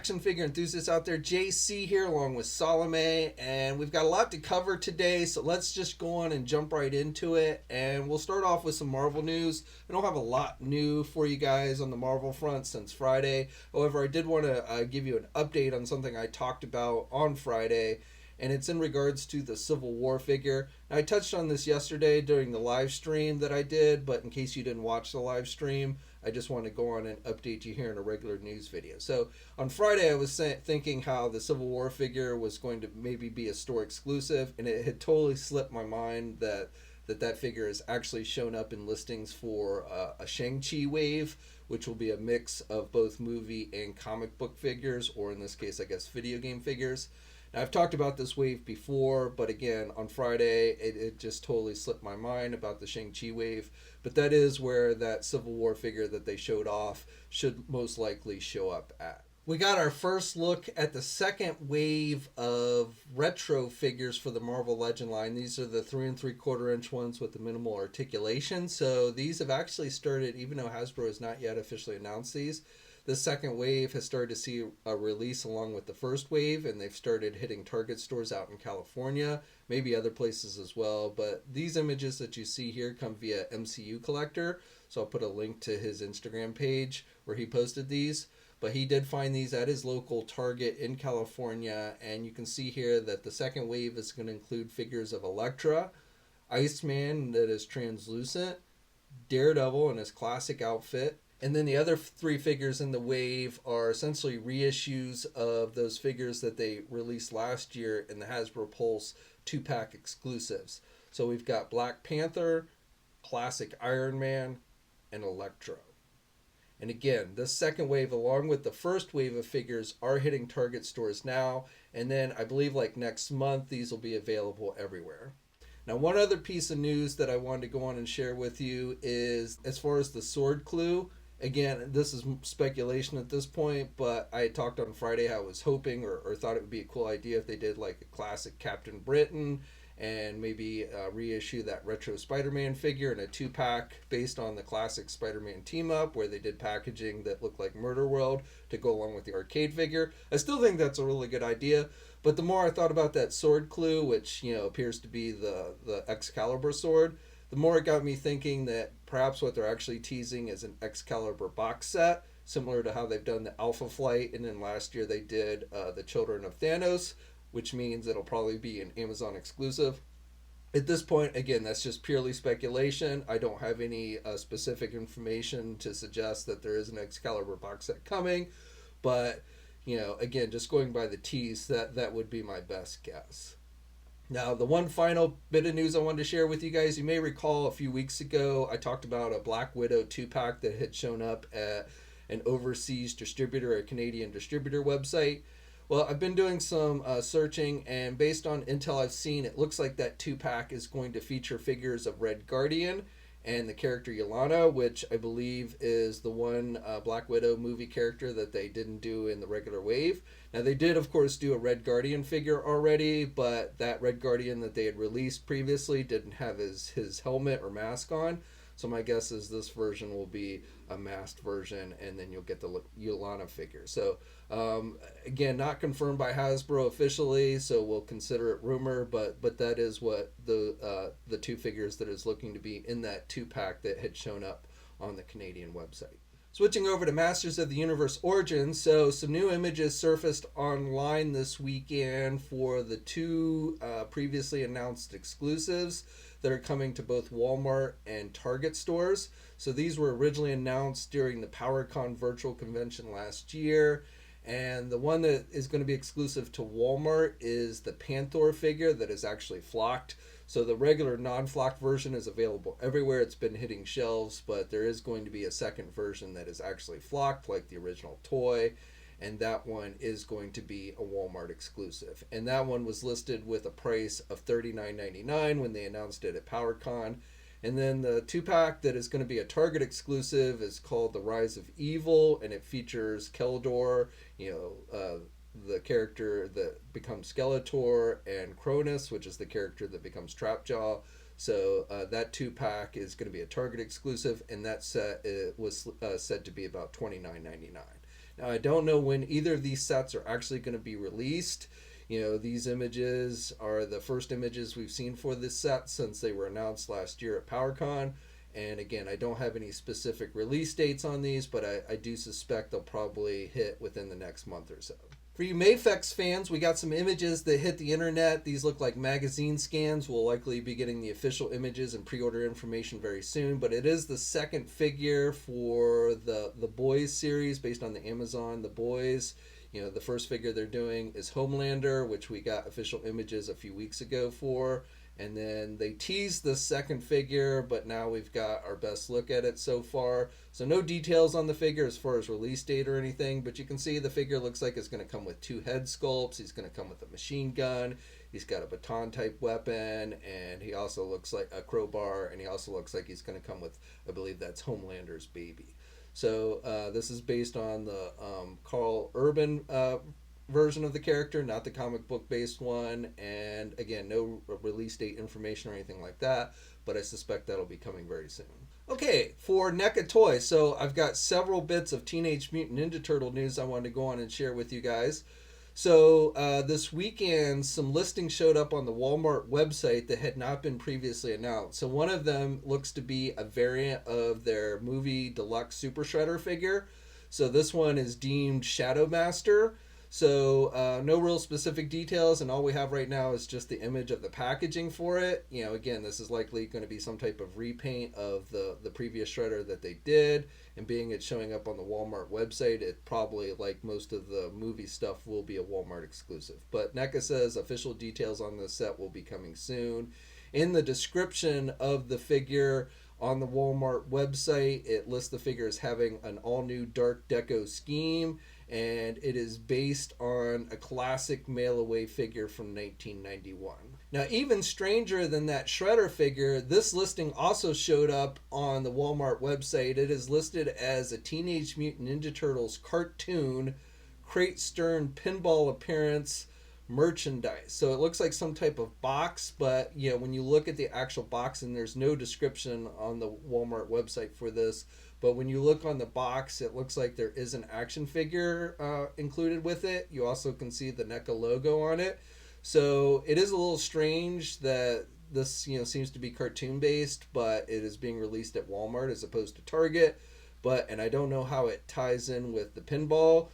action figure enthusiasts out there. JC here along with Salome, and we've got a lot to cover today, so let's just go on and jump right into it. And we'll start off with some Marvel news. I don't have a lot new for you guys on the Marvel front since Friday. However, I did want to give you an update on something I talked about on Friday, and it's in regards to the Civil War figure. Now, I touched on this yesterday during the live stream that I did, but in case you didn't watch the live stream, I just want to go on and update you here in a regular news video. So on Friday, I was thinking how the Civil War figure was going to maybe be a store exclusive, and it had totally slipped my mind that figure has actually shown up in listings for a Shang-Chi wave, which will be a mix of both movie and comic book figures, or in this case, I guess, video game figures. Now, I've talked about this wave before, but again, on Friday, it just totally slipped my mind about the Shang-Chi wave. But that is where that Civil War figure that they showed off should most likely show up at. We got our first look at the second wave of retro figures for the Marvel Legend line. These are the 3 3/4 inch ones with the minimal articulation. So these have actually started, even though Hasbro has not yet officially announced these. The second wave has started to see a release along with the first wave, and they've started hitting Target stores out in California, maybe other places as well. But these images that you see here come via MCU Collector, so I'll put a link to his Instagram page where he posted these. But he did find these at his local Target in California, and you can see here that the second wave is going to include figures of Elektra, Iceman that is translucent, Daredevil in his classic outfit, and then the other 3 figures in the wave are essentially reissues of those figures that they released last year in the Hasbro Pulse 2-pack exclusives. So we've got Black Panther, classic Iron Man, and Electro. And again, this second wave, along with the first wave of figures, are hitting Target stores now. And then I believe like next month, these will be available everywhere. Now, one other piece of news that I wanted to go on and share with you is as far as the sword clue. Again, this is speculation at this point, but I had talked on Friday how I was hoping or thought it would be a cool idea if they did like a classic Captain Britain and maybe reissue that retro Spider-Man figure in a 2-pack based on the classic Spider-Man team-up where they did packaging that looked like Murder World to go along with the arcade figure. I still think that's a really good idea, but the more I thought about that sword clue, which appears to be the Excalibur sword, the more it got me thinking that perhaps what they're actually teasing is an Excalibur box set, similar to how they've done the Alpha Flight, and then last year they did the Children of Thanos, which means it'll probably be an Amazon exclusive. At this point, again, that's just purely speculation. I don't have any specific information to suggest that there is an Excalibur box set coming, but again, just going by the tease, that would be my best guess. Now, the one final bit of news I wanted to share with you guys, you may recall a few weeks ago, I talked about a Black Widow 2-pack that had shown up at an overseas distributor, a Canadian distributor website. Well, I've been doing some searching, and based on intel I've seen, it looks like that 2-pack is going to feature figures of Red Guardian and the character Yelena, which I believe is the one Black Widow movie character that they didn't do in the regular wave. Now, they did, of course, do a Red Guardian figure already, but that Red Guardian that they had released previously didn't have his helmet or mask on. So my guess is this version will be a masked version, and then you'll get the Yelena figure. So, again, not confirmed by Hasbro officially, so we'll consider it rumor, but that is what the 2 figures that is looking to be in that 2-pack that had shown up on the Canadian website. Switching over to Masters of the Universe Origins, so some new images surfaced online this weekend for the 2 previously announced exclusives that are coming to both Walmart and Target stores. So these were originally announced during the PowerCon virtual convention last year, and the one that is going to be exclusive to Walmart is the Panther figure that is actually flocked. So the regular non-flocked version is available everywhere. It's been hitting shelves, but there is going to be a second version that is actually flocked, like the original toy, and that one is going to be a Walmart exclusive. And that one was listed with a price of $39.99 when they announced it at PowerCon. And then the 2-pack that is going to be a Target exclusive is called The Rise of Evil, and it features Keldor, the character that becomes Skeletor, and Cronus, which is the character that becomes Trapjaw. So that 2-pack is going to be a Target exclusive, and that set was said to be about $29.99. Now, I don't know when either of these sets are actually going to be released. These images are the first images we've seen for this set since they were announced last year at PowerCon. And again, I don't have any specific release dates on these, but I do suspect they'll probably hit within the next month or so. For you Mafex fans, we got some images that hit the internet. These look like magazine scans. We'll likely be getting the official images and pre-order information very soon, but it is the second figure for the Boys series based on the Amazon The Boys. The first figure they're doing is Homelander, which we got official images a few weeks ago for. And then they teased the second figure, but now we've got our best look at it so far. So no details on the figure as far as release date or anything, but you can see the figure looks like it's going to come with 2 head sculpts. He's going to come with a machine gun. He's got a baton type weapon, and he also looks like a crowbar, and he also looks like he's going to come with, I believe that's Homelander's baby. So this is based on the Carl Urban version of the character, not the comic book based one, and again, no release date information or anything like that, but I suspect that'll be coming very soon. Okay, for NECA Toys, so I've got several bits of Teenage Mutant Ninja Turtle news I wanted to go on and share with you guys. So this weekend, some listings showed up on the Walmart website that had not been previously announced. So one of them looks to be a variant of their movie deluxe Super Shredder figure. So this one is deemed Shadow Master. So no real specific details, and all we have right now is just the image of the packaging for it. Again, this is likely going to be some type of repaint of the previous Shredder that they did, and being it's showing up on the Walmart website, it probably, like most of the movie stuff, will be a Walmart exclusive. But NECA says official details on this set will be coming soon. In the description of the figure on the Walmart website, it lists the figure as having an all-new dark deco scheme, and it is based on a classic mail-away figure from 1991. Now, even stranger than that Shredder figure, this listing also showed up on the Walmart website. It is listed as a Teenage Mutant Ninja Turtles cartoon, crate stern pinball appearance merchandise. So it looks like some type of box, but when you look at the actual box, and there's no description on the Walmart website for this, but when you look on the box, it looks like there is an action figure included with it. You also can see the NECA logo on it. So it is a little strange that this seems to be cartoon based, but it is being released at Walmart as opposed to Target. And I don't know how it ties in with the pinball.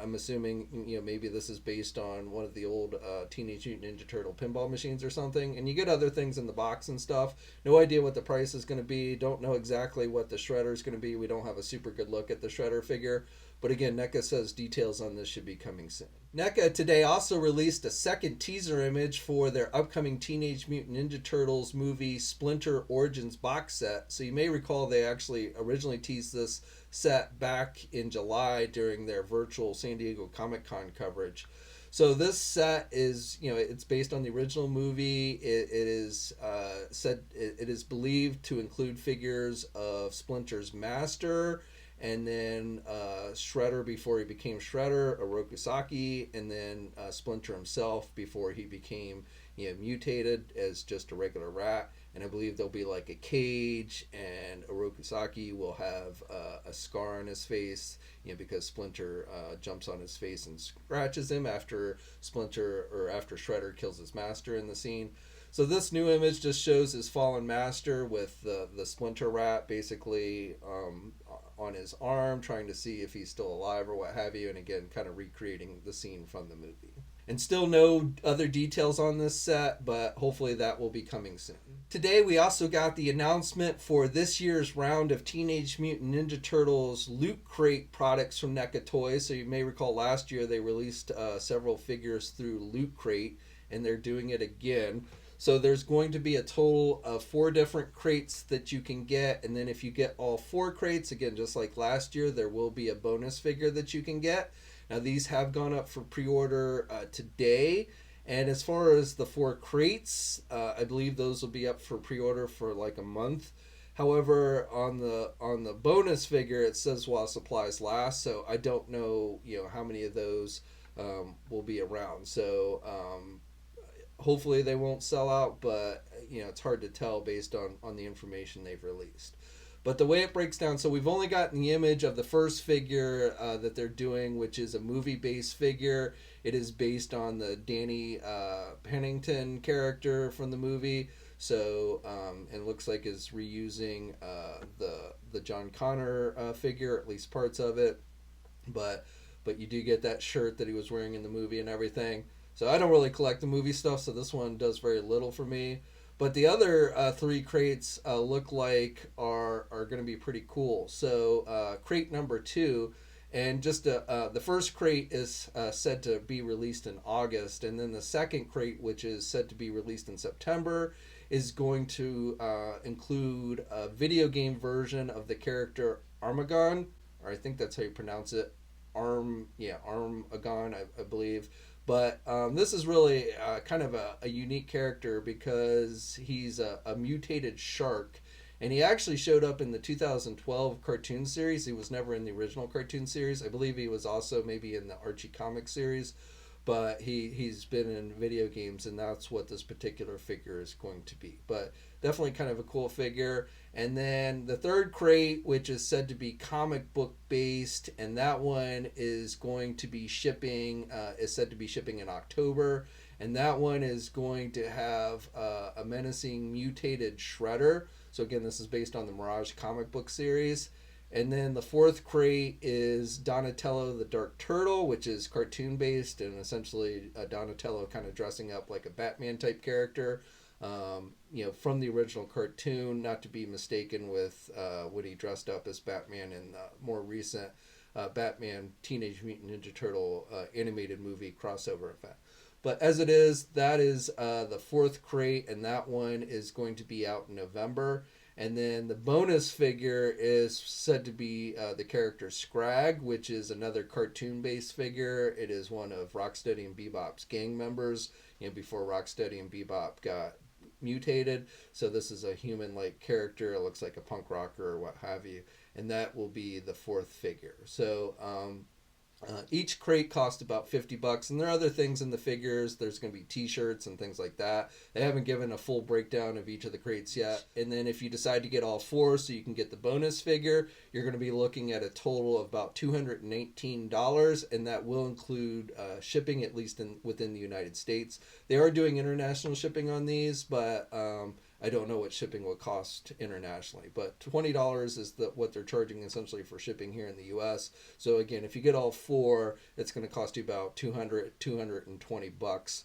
I'm assuming maybe this is based on one of the old Teenage Mutant Ninja Turtle pinball machines or something. And you get other things in the box and stuff. No idea what the price is going to be. Don't know exactly what the Shredder is going to be. We don't have a super good look at the Shredder figure. But again, NECA says details on this should be coming soon. NECA today also released a second teaser image for their upcoming Teenage Mutant Ninja Turtles movie Splinter Origins box set. So you may recall they actually originally teased this set back in July during their virtual San Diego Comic-Con coverage. So this set is, it's based on the original movie. It is it is believed to include figures of Splinter's master, and then Shredder before he became Shredder, Orokusaki, and then Splinter himself before he became mutated as just a regular rat. And I believe there'll be like a cage, and Orokusaki will have a scar on his face, because Splinter jumps on his face and scratches him after Shredder kills his master in the scene. So this new image just shows his fallen master with the Splinter rat basically on his arm, trying to see if he's still alive or what have you, and again, kind of recreating the scene from the movie. And still no other details on this set, but hopefully that will be coming soon. Today we also got the announcement for this year's round of Teenage Mutant Ninja Turtles Loot Crate products from NECA Toys. So you may recall last year they released several figures through Loot Crate, and they're doing it again. So there's going to be a total of 4 different crates that you can get, and then if you get all 4 crates, again, just like last year, there will be a bonus figure that you can get. Now these have gone up for pre-order today, and as far as the 4 crates, I believe those will be up for pre-order for like a month. However, on the bonus figure, it says while supplies last, so I don't know how many of those will be around. So hopefully they won't sell out, but it's hard to tell based on the information they've released. But the way it breaks down, so we've only gotten the image of the first figure that they're doing, which is a movie-based figure. It is based on the Danny Pennington character from the movie. So it looks like it's reusing the John Connor figure, at least parts of it. But you do get that shirt that he was wearing in the movie and everything. So I don't really collect the movie stuff, so this one does very little for me. But the other three crates look like are going to be pretty cool. So crate number 2, and just the first crate is said to be released in August, and then the second crate, which is said to be released in September, is going to include a video game version of the character Armagon, or I think that's how you pronounce it, Armagon, I believe. But this is really kind of a unique character because he's a mutated shark. And he actually showed up in the 2012 cartoon series. He was never in the original cartoon series. I believe he was also maybe in the Archie comic series. But he's been in video games, and that's what this particular figure is going to be. But definitely kind of a cool figure. And then the third crate, which is said to be comic book based, and that one is going to be shipping, is said to be shipping in October. And that one is going to have a menacing mutated Shredder. So again, this is based on the Mirage comic book series. And then the fourth crate is Donatello the Dark Turtle, which is cartoon based and essentially Donatello kind of dressing up like a Batman type character, from the original cartoon, not to be mistaken with when he dressed up as Batman in the more recent Batman Teenage Mutant Ninja Turtle animated movie crossover event. But as it is, that is the fourth crate, and that one is going to be out in November. And then the bonus figure is said to be the character Scrag, which is another cartoon-based figure. It is one of Rocksteady and Bebop's gang members, before Rocksteady and Bebop got mutated. So this is a human-like character. It looks like a punk rocker or what have you. And that will be the fourth figure. So each crate costs about $50, and there are other things in the figures. There's going to be t-shirts and things like that. They haven't given a full breakdown of each of the crates yet. And then if you decide to get all 4 so you can get the bonus figure, you're going to be looking at a total of about $218, and that will include shipping, at least within the United States. They are doing international shipping on these, but I don't know what shipping will cost internationally, but $20 is what they're charging essentially for shipping here in the U.S. So again, if you get all 4, it's going to cost you about $220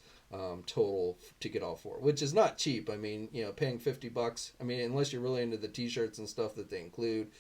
total to get all 4, which is not cheap. I mean, paying $50. I mean, unless you're really into the T-shirts and stuff that they include,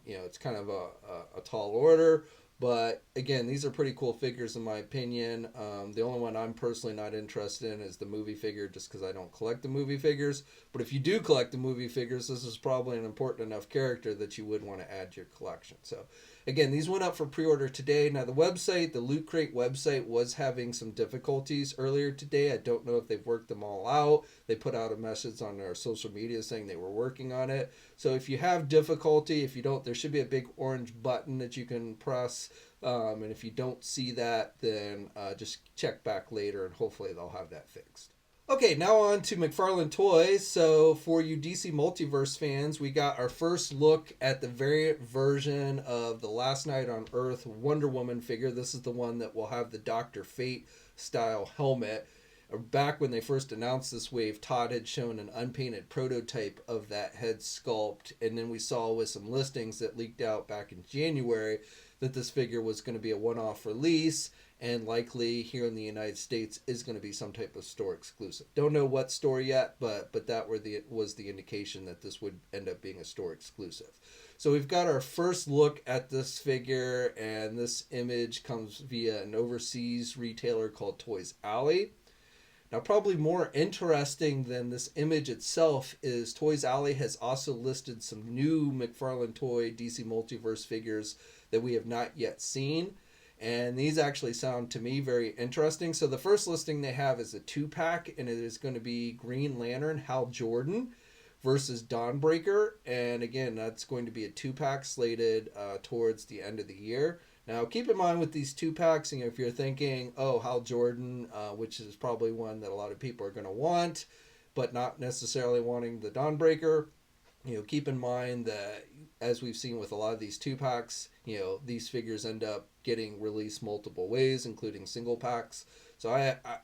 it's kind of a tall order. But again, these are pretty cool figures in my opinion. The only one I'm personally not interested in is the movie figure, just because I don't collect the movie figures. But if you do collect the movie figures, this is probably an important enough character that you would want to add to your collection. So again, these went up for pre-order today. Now the Loot Crate website was having some difficulties earlier today. I don't know if they've worked them all out. They put out a message on their social media saying they were working on it. So if you have difficulty, there should be a big orange button that you can press. And if you don't see that, then just check back later and hopefully they'll have that fixed. Okay, now on to McFarlane Toys. So for you DC Multiverse fans, we got our first look at the variant version of the Last Night on Earth Wonder Woman figure. This is the one that will have the Dr. Fate style helmet. Back when they first announced this wave, Todd had shown an unpainted prototype of that head sculpt, and then we saw with some listings that leaked out back in January that this figure was going to be a one-off release, and likely here in the United States is going to be some type of store exclusive. Don't know what store yet, but that was the indication that this would end up being a store exclusive. So we've got our first look at this figure, and this image comes via an overseas retailer called Toys Alley. Now, probably more interesting than this image itself is Toys Alley has also listed some new McFarlane Toy DC Multiverse figures that we have not yet seen. And these actually sound to me very interesting. So the first listing they have is a 2-pack, and it is going to be Green Lantern Hal Jordan versus Dawnbreaker. And again, that's going to be a 2-pack slated towards the end of the year. Now, keep in mind with these 2-packs, if you're thinking, Hal Jordan, which is probably one that a lot of people are going to want, but not necessarily wanting the Dawnbreaker, keep in mind that as we've seen with a lot of these 2-packs, these figures end up getting released multiple ways, including single packs. So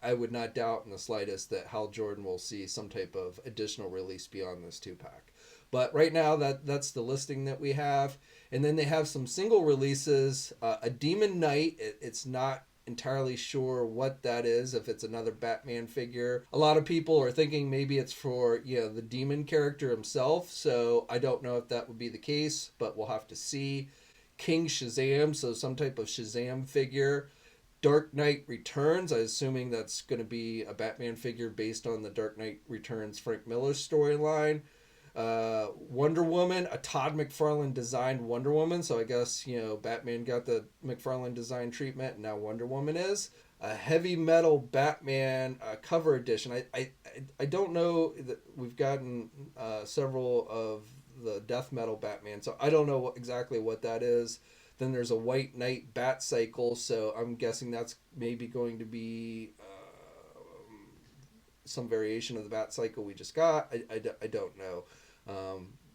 I would not doubt in the slightest that Hal Jordan will see some type of additional release beyond this 2-pack. But right now, that's the listing that we have. And then they have some single releases. A Demon Knight, it's not entirely sure what that is, if it's another Batman figure. A lot of people are thinking maybe it's for the demon character himself, so I don't know if that would be the case, but we'll have to see. King Shazam, so some type of Shazam figure. Dark Knight Returns, I'm assuming that's going to be a Batman figure based on the Dark Knight Returns Frank Miller storyline. Wonder Woman, a Todd McFarlane designed Wonder Woman, so I guess Batman got the McFarlane design treatment, and now Wonder Woman is a Heavy Metal Batman cover edition. I don't know that we've gotten several of the Death Metal Batman, so I don't know exactly what that is. Then there's a White Knight Bat Cycle, so I'm guessing that's maybe going to be some variation of the Bat Cycle we just got. I don't know.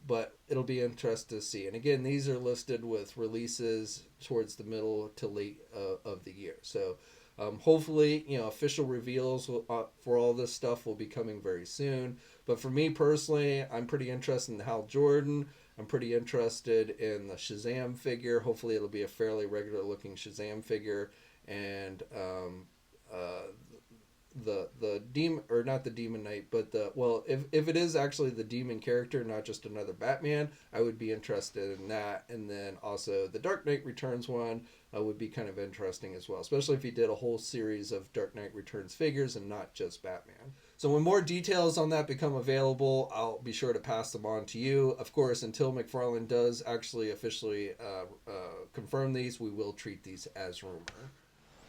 But it'll be interesting to see. And again, these are listed with releases towards the middle to late of the year. So hopefully, official reveals for all this stuff will be coming very soon. But for me personally, I'm pretty interested in Hal Jordan. I'm pretty interested in the Shazam figure. Hopefully it'll be a fairly regular looking Shazam figure. And the demon, or not the Demon Knight, but if it is actually the demon character, not just another Batman, I would be interested in that. And then also the Dark Knight Returns one would be kind of interesting as well, especially if he did a whole series of Dark Knight Returns figures and not just Batman. So when more details on that become available, I'll be sure to pass them on to you. Of course, until McFarlane does actually officially confirm these, we will treat these as rumor.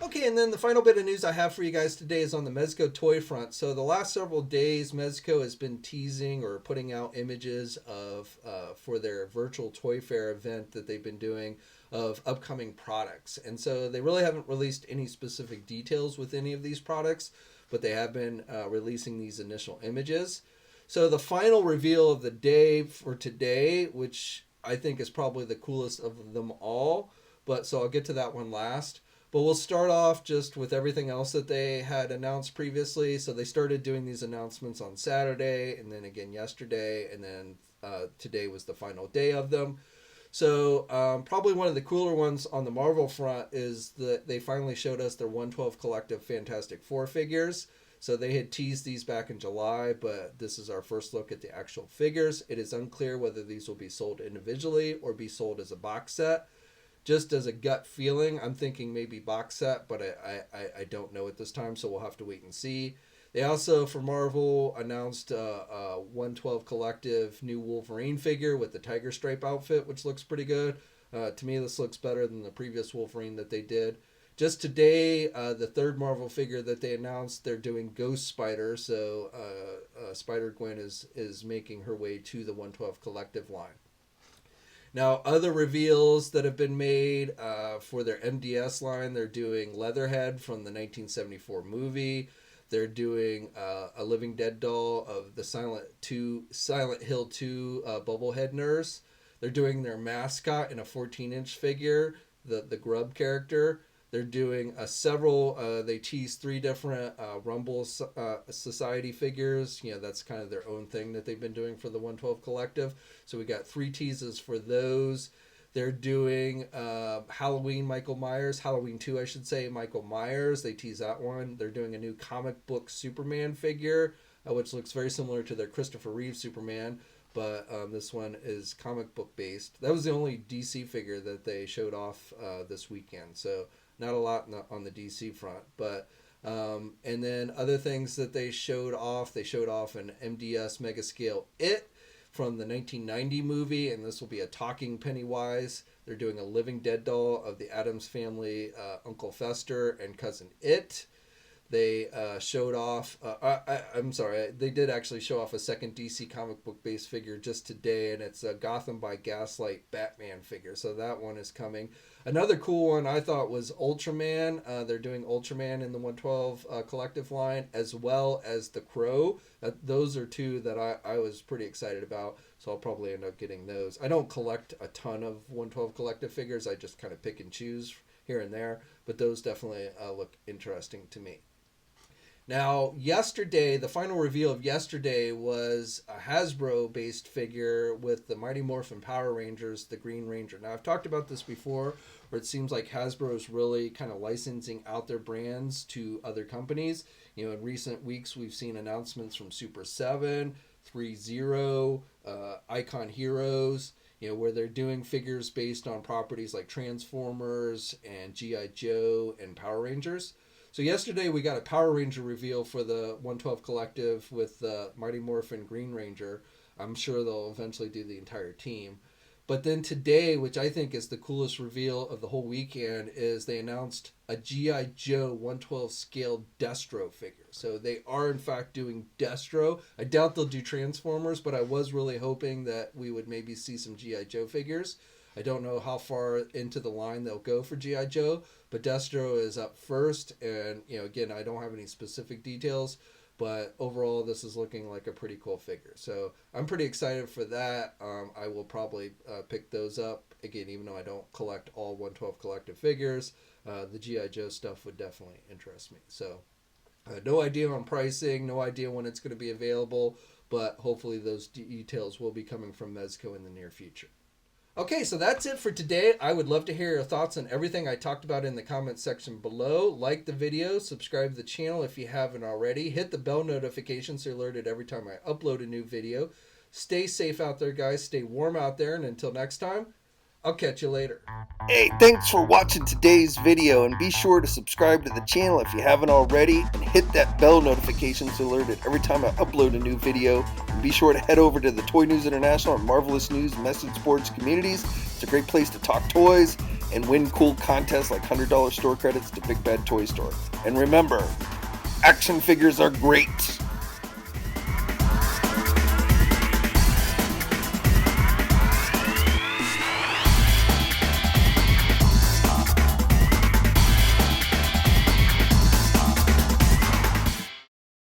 Okay, and then the final bit of news I have for you guys today is on the Mezco toy front. So the last several days, Mezco has been teasing or putting out images of for their virtual toy fair event that they've been doing of upcoming products. And so they really haven't released any specific details with any of these products, but they have been releasing these initial images. So the final reveal of the day for today, which I think is probably the coolest of them all, so I'll get to that one last. But we'll start off just with everything else that they had announced previously. So they started doing these announcements on Saturday, and then again yesterday, and then today was the final day of them. So probably one of the cooler ones on the Marvel front is that they finally showed us their 112 Collective Fantastic Four figures. So they had teased these back in July, but this is our first look at the actual figures. It is unclear whether these will be sold individually or be sold as a box set. Just as a gut feeling, I'm thinking maybe box set, but I don't know at this time, so we'll have to wait and see. They also, for Marvel, announced a 112 Collective new Wolverine figure with the Tiger Stripe outfit, which looks pretty good. To me, this looks better than the previous Wolverine that they did. Just today, the third Marvel figure that they announced, they're doing Ghost Spider, so Spider-Gwen is making her way to the 112 Collective line. Now, other reveals that have been made for their MDS line, they're doing Leatherhead from the 1974 movie. They're doing a Living Dead doll of the Silent Hill 2 Bubblehead nurse. They're doing their mascot in a 14-inch figure, the Grub character. They're doing they teased 3 different Rumble Society figures. That's kind of their own thing that they've been doing for the 112 Collective. So we got 3 teases for those. They're doing Halloween 2, I should say, Michael Myers. They tease that one. They're doing a new comic book Superman figure, which looks very similar to their Christopher Reeve Superman. But this one is comic book based. That was the only DC figure that they showed off this weekend. So not a lot on the DC front, but and then other things that they showed off an MDS Mega Scale It from the 1990 movie, and this will be a talking Pennywise. They're doing a Living Dead doll of the Addams Family, Uncle Fester and Cousin It. They showed off. I'm sorry, they did actually show off a second DC comic book based figure just today, and it's a Gotham by Gaslight Batman figure. So that one is coming. Another cool one I thought was Ultraman. They're doing Ultraman in the 112 collective line, as well as the Crow. Those are two that I was pretty excited about, so I'll probably end up getting those. I don't collect a ton of 112 collective figures. I just kind of pick and choose here and there, but those definitely look interesting to me. Now, yesterday, the final reveal of yesterday was a Hasbro-based figure with the Mighty Morphin Power Rangers, the Green Ranger. Now, I've talked about this before, where it seems like Hasbro is really kind of licensing out their brands to other companies. You know, in recent weeks, we've seen announcements from Super 7, 3-0, Icon Heroes, you know, where they're doing figures based on properties like Transformers and GIJoe and Power Rangers. So yesterday we got a Power Ranger reveal for the 112 collective with the Mighty Morphin Green Ranger. I'm sure they'll eventually do the entire team. But then today, which I think is the coolest reveal of the whole weekend, is they announced a GIJoe 112 scale Destro figure. So they are in fact doing Destro. I doubt they'll do Transformers, but I was really hoping that we would maybe see some GIJoe figures. I don't know how far into the line they'll go for GIJoe, but Destro is up first. And, you know, again, I don't have any specific details, but overall this is looking like a pretty cool figure. So I'm pretty excited for that. I will probably pick those up. Again, even though I don't collect all 112 collective figures, the GIJoe stuff would definitely interest me. So no idea on pricing, no idea when it's going to be available, but hopefully those details will be coming from Mezco in the near future. Okay, so that's it for today. I would love to hear your thoughts on everything I talked about in the comments section below. Like the video, subscribe to the channel if you haven't already. Hit the bell notification so you're alerted every time I upload a new video. Stay safe out there, guys. Stay warm out there. And until next time, I'll catch you later. Hey, thanks for watching today's video, and be sure to subscribe to the channel if you haven't already, and hit that bell notification so you're alerted every time I upload a new video. And be sure to head over to the Toy News International and Marvelous News Message Boards communities. It's a great place to talk toys and win cool contests like $100 store credits to Big Bad Toy Store. And remember, action figures are great.